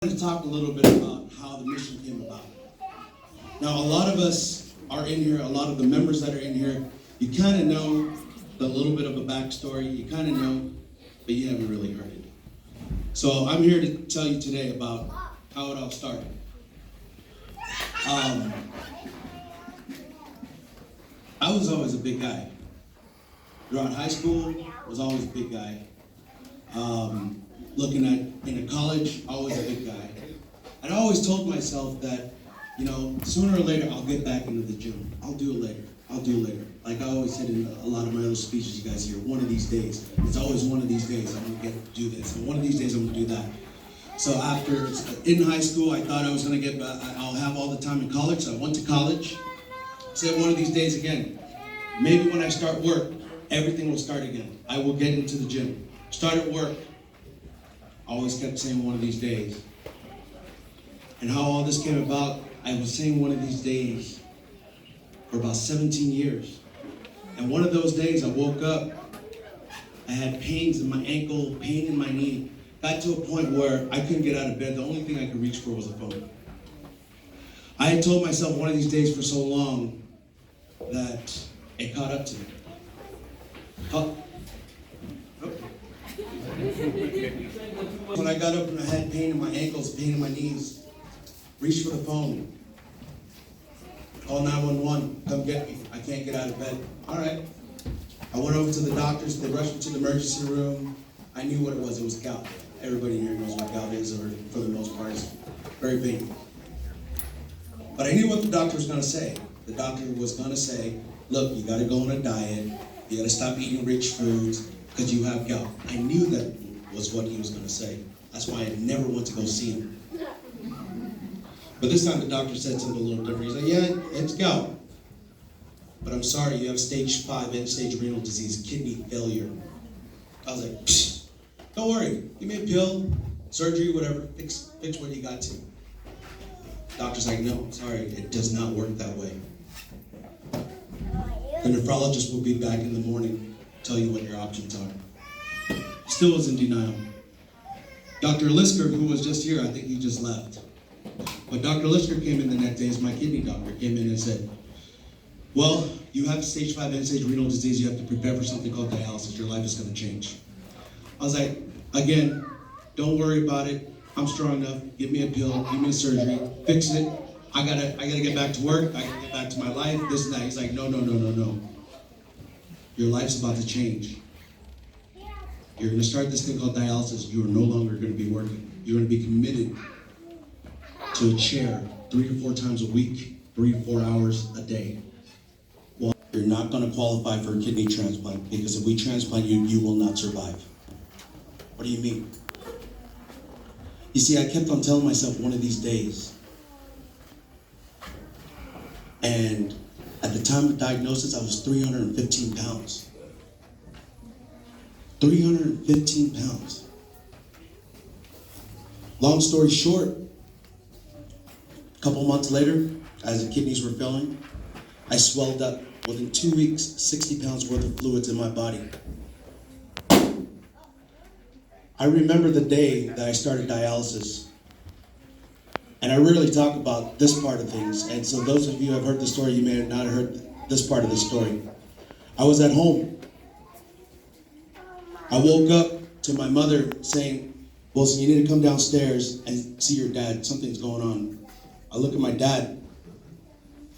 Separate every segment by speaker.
Speaker 1: To talk a little bit about how the mission came about. Now, a lot of us are in here, a lot of the members that are in here, you kind of know the little bit of a backstory, you kind of know, but you haven't really heard it. So I'm here to tell you today about how it all started. I was always a big guy. Throughout high school, I was always a big guy. Looking at in college, always a big guy. And I always told myself that, sooner or later I'll get back into the gym. I'll do it later. Like I always said in a lot of my other speeches you guys hear, one of these days. It's always one of these days I'm gonna get to do this. And one of these days I'm gonna do that. So after, in high school, I thought I was gonna I'll have all the time in college. So I went to college. Said one of these days again, maybe when I start work, everything will start again. I will get into the gym. Started work. Always kept saying one of these days. And how all this came about, I was saying one of these days for about 17 years. And one of those days I woke up, I had pains in my ankle, pain in my knee. Got to a point where I couldn't get out of bed. The only thing I could reach for was a phone. I had told myself one of these days for so long that it caught up to me. When I got up and I had pain in my ankles, pain in my knees, reached for the phone. Call 911, come get me. I can't get out of bed. All right. I went over to the doctors. They rushed me to the emergency room. I knew what it was. It was gout. Everybody here knows what gout is, or for the most part, it's very painful. But I knew what the doctor was going to say. The doctor was going to say, look, you got to go on a diet. You got to stop eating rich foods because you have gout. I knew that was what he was going to say. That's why I never went to go see him. But this time the doctor said something a little different. He said, yeah, it's gout. But I'm sorry, you have stage 5 end-stage renal disease, kidney failure. I was like, psh, don't worry. Give me a pill, surgery, whatever. Fix what you got to. Doctor's like, no, sorry, it does not work that way. The nephrologist will be back in the morning, tell you what your options are. Still was in denial. Dr. Lisker, who was just here, I think he just left. But Dr. Lisker came in the next day as my kidney doctor, came in and said, well, you have stage 5 end-stage renal disease, you have to prepare for something called dialysis, your life is gonna change. I was like, again, don't worry about it, I'm strong enough, give me a pill, give me a surgery, fix it, I gotta get back to work, I gotta get back to my life, this and that. He's like, no. Your life's about to change. You're going to start this thing called dialysis. You are no longer going to be working. You're going to be committed to a chair 3 to 4 times a week, 3 to 4 hours a day. Well, you're not going to qualify for a kidney transplant because if we transplant you, you will not survive. What do you mean? You see, I kept on telling myself one of these days. And at the time of diagnosis, I was 315 pounds. 315 pounds. Long story short, a couple months later, as the kidneys were failing, I swelled up. Within 2 weeks, 60 pounds worth of fluids in my body. I remember the day that I started dialysis. And I rarely talk about this part of things. And so those of you who have heard the story, you may not have heard this part of the story. I was at home. I woke up to my mother saying, Wilson, you need to come downstairs and see your dad. Something's going on. I look at my dad,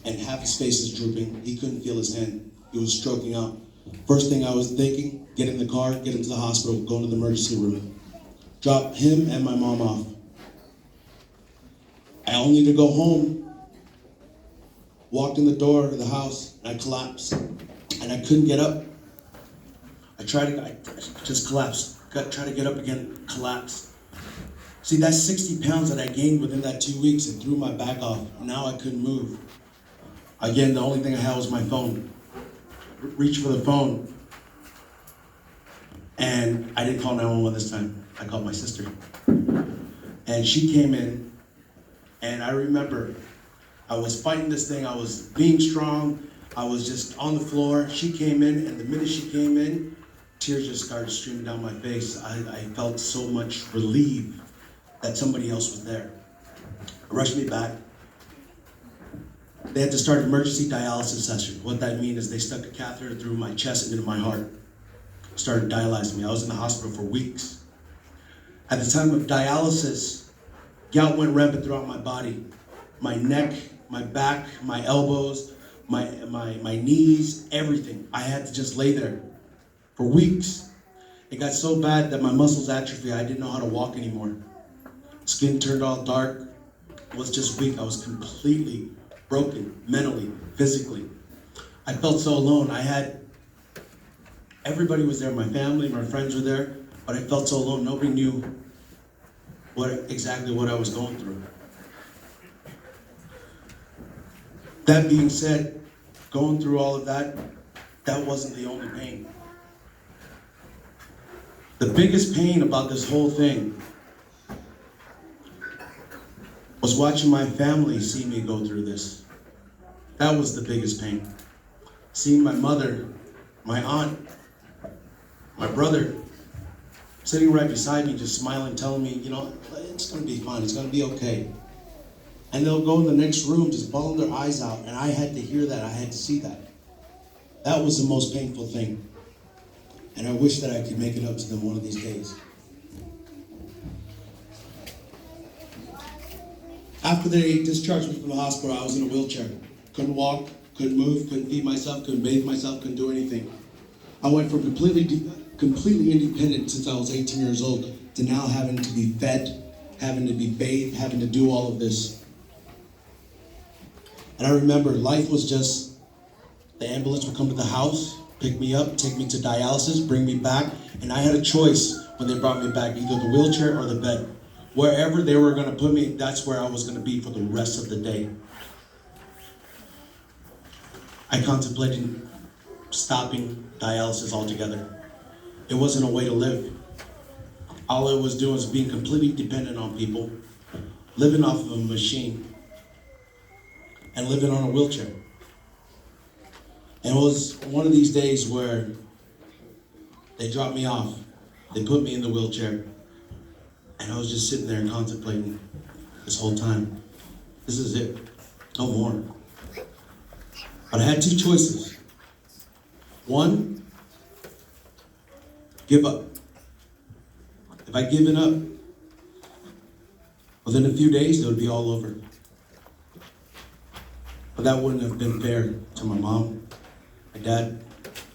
Speaker 1: and half his face is drooping. He couldn't feel his hand. He was stroking out. First thing I was thinking, get in the car, get him to the hospital, go into the emergency room. Drop him and my mom off. I only to go home, walked in the door of the house, and I collapsed. And I couldn't get up. I just collapsed. Tried to get up again, collapsed. See, that's 60 pounds that I gained within that 2 weeks and threw my back off. Now I couldn't move. Again, the only thing I had was my phone. Reached for the phone. And I didn't call 911 this time. I called my sister. And she came in, and I remember I was fighting this thing. I was being strong. I was just on the floor. She came in, and the minute she came in, tears just started streaming down my face. I felt so much relief that somebody else was there. Rushed me back. They had to start an emergency dialysis session. What that means is they stuck a catheter through my chest and into my heart. Started dialyzing me. I was in the hospital for weeks. At the time of dialysis, gout went rampant throughout my body. My neck, my back, my elbows, my knees, everything. I had to just lay there for weeks. It got so bad that my muscles atrophied. I didn't know how to walk anymore. Skin turned all dark. I was just weak. I was completely broken, mentally, physically. I felt so alone. Everybody was there. My family, my friends were there, but I felt so alone. Nobody knew exactly what I was going through. That being said, going through all of that, that wasn't the only pain. The biggest pain about this whole thing was watching my family see me go through this. That was the biggest pain. Seeing my mother, my aunt, my brother, sitting right beside me, just smiling, telling me, it's gonna be fine, it's gonna be okay. And they'll go in the next room, just bawling their eyes out, and I had to hear that, I had to see that. That was the most painful thing. And I wish that I could make it up to them one of these days. After they discharged me from the hospital, I was in a wheelchair. Couldn't walk, couldn't move, couldn't feed myself, couldn't bathe myself, couldn't do anything. I went from completely independent since I was 18 years old to now having to be fed, having to be bathed, having to do all of this. And I remember life was just, the ambulance would come to the house, pick me up, take me to dialysis, bring me back, and I had a choice when they brought me back, either the wheelchair or the bed. Wherever they were gonna put me, that's where I was gonna be for the rest of the day. I contemplated stopping dialysis altogether. It wasn't a way to live. All I was doing was being completely dependent on people, living off of a machine, and living on a wheelchair. And it was one of these days where they dropped me off, they put me in the wheelchair, and I was just sitting there and contemplating this whole time. This is it, no more. But I had two choices. One, give up. If I given up, within a few days it would be all over. But that wouldn't have been fair to my mom, my dad,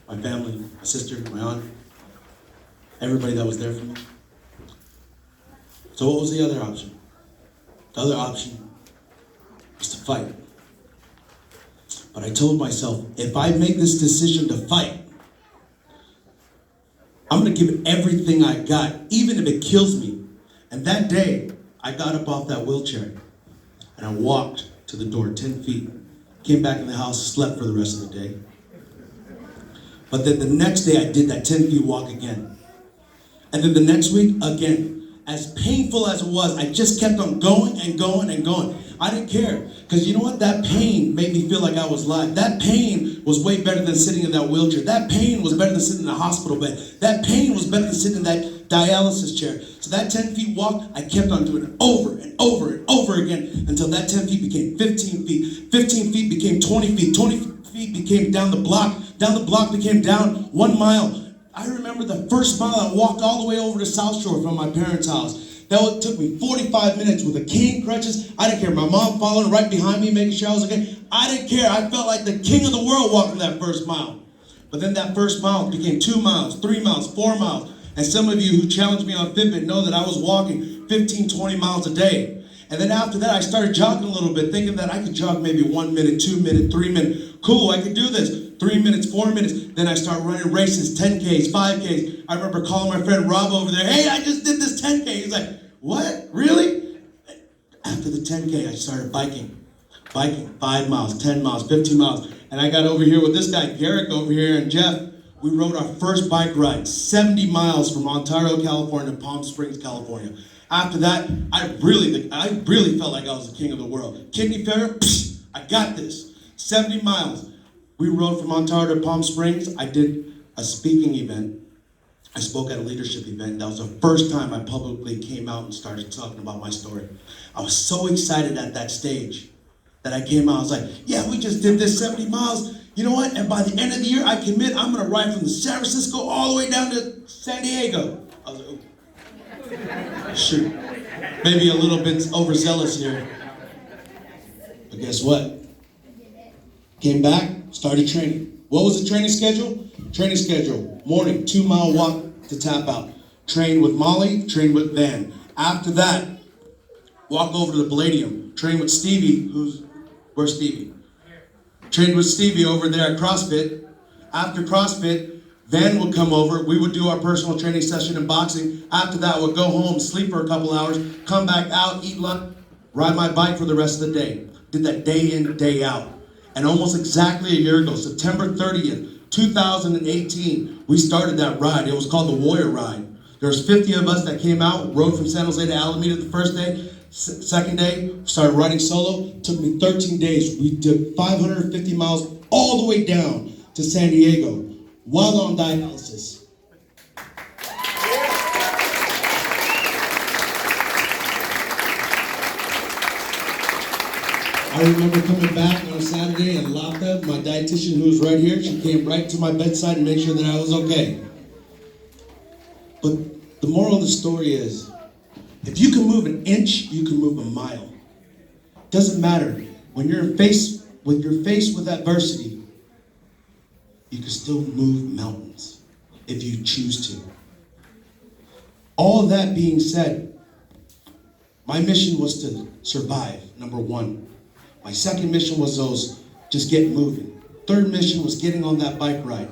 Speaker 1: my family, my sister, my aunt, everybody that was there for me. So what was the other option? The other option was to fight. But I told myself, if I make this decision to fight, I'm gonna give it everything I got, even if it kills me. And that day, I got up off that wheelchair and I walked to the door 10 feet, came back in the house, slept for the rest of the day. But then the next day I did that 10 feet walk again. And then the next week, again. As painful as it was, I just kept on going and going and going. I didn't care, because you know what? That pain made me feel like I was alive. That pain was way better than sitting in that wheelchair. That pain was better than sitting in the hospital bed. That pain was better than sitting in that dialysis chair. So that 10 feet walk, I kept on doing it over and over and over again until that 10 feet became 15 feet. 15 feet became 20 feet. 20 feet became down the block. Down the block became down 1 mile. I remember the first mile I walked all the way over to South Shore from my parents' house. That took me 45 minutes with a cane, crutches. I didn't care. My mom following right behind me, making sure I was okay. I didn't care. I felt like the king of the world walking that first mile. But then that first mile became 2 miles, 3 miles, 4 miles. And some of you who challenged me on Fitbit know that I was walking 15, 20 miles a day. And then after that, I started jogging a little bit, thinking that I could jog maybe 1 minute, 2 minutes, 3 minutes. Cool, I could do this. 3 minutes, 4 minutes. Then I start running races, 10Ks, 5Ks. I remember calling my friend Rob over there. Hey, I just did this 10K. He's like, what? Really? After the 10K, I started biking. Biking 5 miles, 10 miles, 15 miles. And I got over here with this guy, Garrick over here, and Jeff. We rode our first bike ride, 70 miles from Ontario, California to Palm Springs, California. After that, I really felt like I was the king of the world. Kidney failure, psh, I got this. 70 miles. We rode from Ontario to Palm Springs. I did a speaking event. I spoke at a leadership event. That was the first time I publicly came out and started talking about my story. I was so excited at that stage that I came out. I was like, yeah, we just did this 70 miles. You know what? And by the end of the year, I commit, I'm going to ride from San Francisco all the way down to San Diego. I was like, oh, shoot. Maybe a little bit overzealous here. But guess what? Came back, started training. What was the training schedule? Training schedule, morning, 2-mile walk to tap out. Train with Molly, train with Van. After that, walk over to the Palladium. Train with Stevie, where's Stevie? Trained with Stevie over there at CrossFit. After CrossFit, Van would come over. We would do our personal training session in boxing. After that, I would go home, sleep for a couple hours, come back out, eat lunch, ride my bike for the rest of the day. Did that day in, day out. And almost exactly a year ago, September 30th, 2018, we started that ride. It was called the Warrior Ride. There was 50 of us that came out, rode from San Jose to Alameda the first day. Second day, started riding solo. Took me 13 days. We did 550 miles all the way down to San Diego while on dialysis. I remember coming back on a Saturday and Lata, my dietitian who was right here, she came right to my bedside and made sure that I was okay. But the moral of the story is, if you can move an inch, you can move a mile. Doesn't matter. When you're faced with adversity, you can still move mountains if you choose to. All of that being said, my mission was to survive, number one. My second mission was just get moving. Third mission was getting on that bike ride.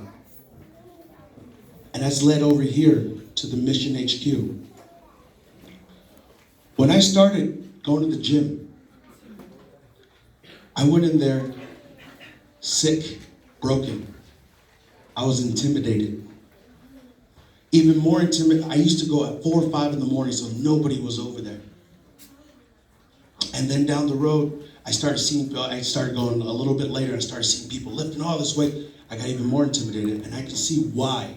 Speaker 1: And that's led over here to the Mission HQ. When I started going to the gym, I went in there sick, broken. I was intimidated. Even more intimidated, I used to go at 4 or 5 in the morning so nobody was over there. And then down the road, I started going a little bit later, I started seeing people lifting all this weight. I got even more intimidated, and I could see why.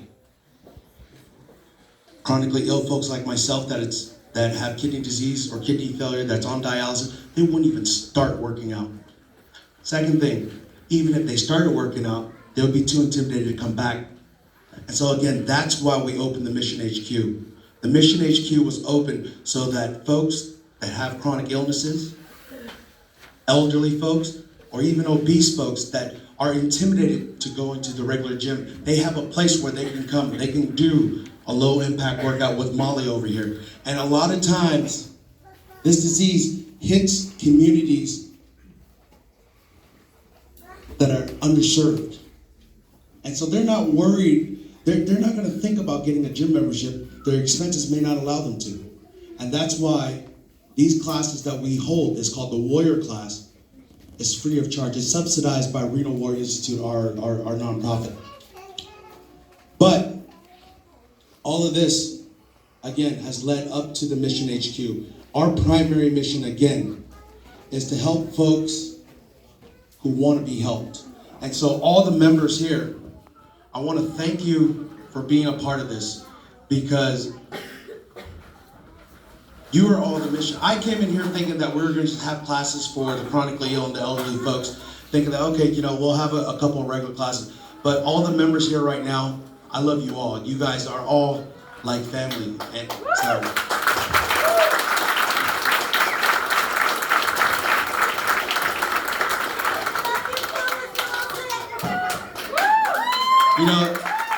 Speaker 1: Chronically ill folks like myself that have kidney disease or kidney failure that's on dialysis, they wouldn't even start working out. Second thing, even if they started working out, they would be too intimidated to come back. And so again, that's why we opened the Mission HQ. The Mission HQ was open so that folks that have chronic illnesses, elderly folks, or even obese folks that are intimidated to go into the regular gym, they have a place where they can come, they can do a low impact workout with Molly over here. And a lot of times, this disease hits communities that are underserved. And so they're not worried, they're not gonna think about getting a gym membership. Their expenses may not allow them to. And that's why these classes that we hold is called the Warrior class. It's free of charge. It's subsidized by Renal Warrior Institute, our nonprofit. But all of this, again, has led up to the Mission HQ. Our primary mission, again, is to help folks who want to be helped. And so all the members here, I want to thank you for being a part of this, because you are all the mission. I came in here thinking that we were going to have classes for the chronically ill and the elderly folks, thinking that, okay, we'll have a couple of regular classes. But all the members here right now, I love you all. You guys are all like family. And so,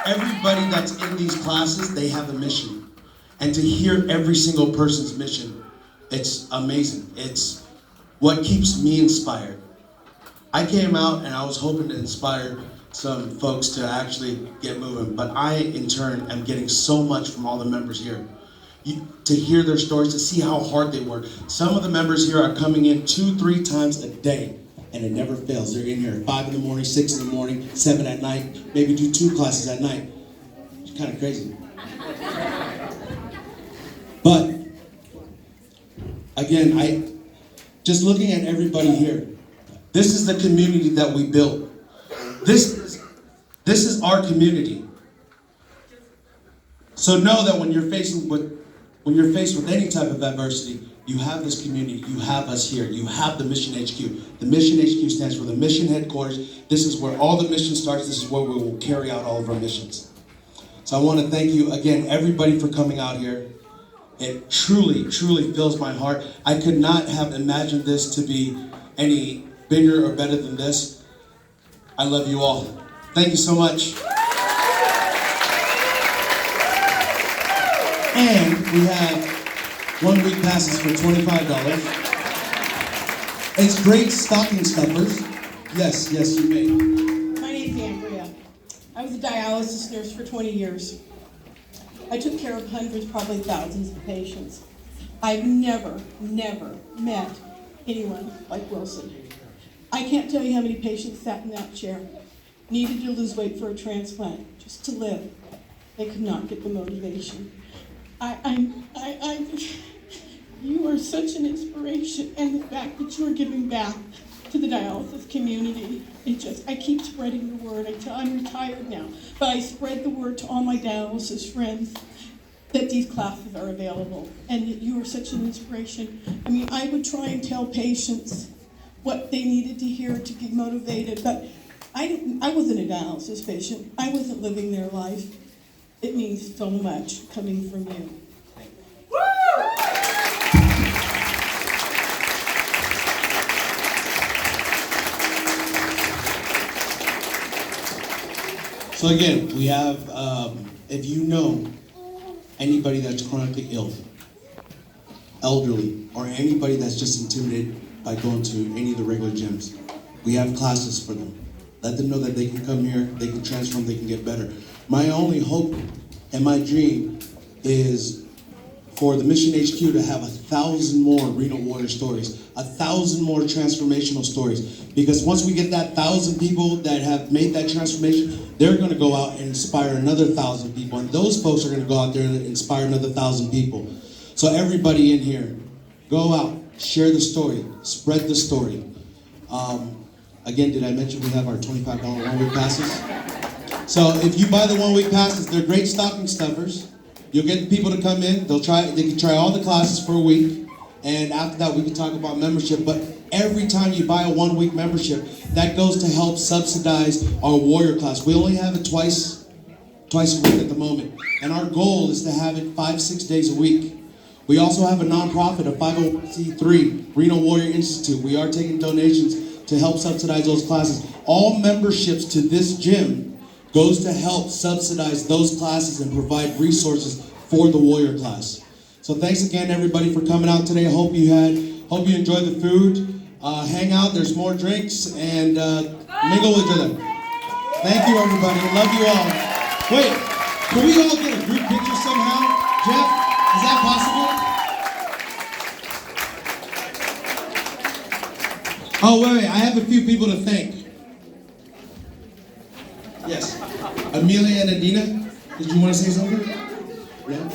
Speaker 1: everybody that's in these classes, they have a mission. And to hear every single person's mission, it's amazing. It's what keeps me inspired. I came out and I was hoping to inspire some folks to actually get moving, but I, in turn, am getting so much from all the members here. To hear their stories, to see how hard they work. Some of the members here are coming in 2-3 times a day, and it never fails. They're in here at 5 in the morning, 6 in the morning, 7 at night, maybe do 2 classes at night. It's kind of crazy. But, again, just looking at everybody here, this is the community that we built. This is our community. So know that when you're faced with any type of adversity, you have this community, you have us here, you have the Mission HQ. The Mission HQ stands for the Mission Headquarters. This is where all the mission starts. This is where we will carry out all of our missions. So I want to thank you again, everybody, for coming out here. It truly, truly fills my heart. I could not have imagined this to be any bigger or better than this. I love you all. Thank you so much. And we have 1 week passes for $25. It's great stocking stuffers. Yes, you may.
Speaker 2: My name's Andrea. I was a dialysis nurse for 20 years. I took care of hundreds, probably thousands of patients. I've never met anyone like Wilson. I can't tell you how many patients sat in that chair, needed to lose weight for a transplant, just to live. They could not get the motivation. You are such an inspiration, and the fact that you are giving back to the dialysis community, I keep spreading the word. I'm retired now, but I spread the word to all my dialysis friends that these classes are available, and that you are such an inspiration. I mean, I would try and tell patients what they needed to hear to be motivated, but I wasn't a dialysis patient. I wasn't living their life. It means so much coming from you.
Speaker 1: So again, we have, if you know anybody that's chronically ill, elderly, or anybody that's just intimidated by going to any of the regular gyms, we have classes for them. Let them know that they can come here, they can transform, they can get better. My only hope and my dream is for the Mission HQ to have 1,000 more renal warrior stories, 1,000 more transformational stories. Because once we get that 1,000 people that have made that transformation, they're going to go out and inspire another 1,000 people. And those folks are going to go out there and inspire another 1,000 people. So everybody in here, go out, share the story, spread the story. Again, did I mention we have our $25 1-week passes? So if you buy the 1-week passes, they're great stocking stuffers. You'll get the people to come in. They can try all the classes for a week. And after that, we can talk about membership. But every time you buy a 1-week membership, that goes to help subsidize our warrior class. We only have it twice a week at the moment. And our goal is to have it 5-6 days a week. We also have a nonprofit, a 501c3, Renal Warrior Institute. We are taking donations to help subsidize those classes. All memberships to this gym goes to help subsidize those classes and provide resources for the warrior class. So thanks again, everybody, for coming out today. I hope you enjoyed the food. Hang out, there's more drinks, and mingle with each other. Thank you, everybody. Love you all. Wait, can we all get a group picture somehow? Jeff, is that possible? Oh, wait, I have a few people to thank. Yes. Amelia and Adina, did you want to say something? Yeah?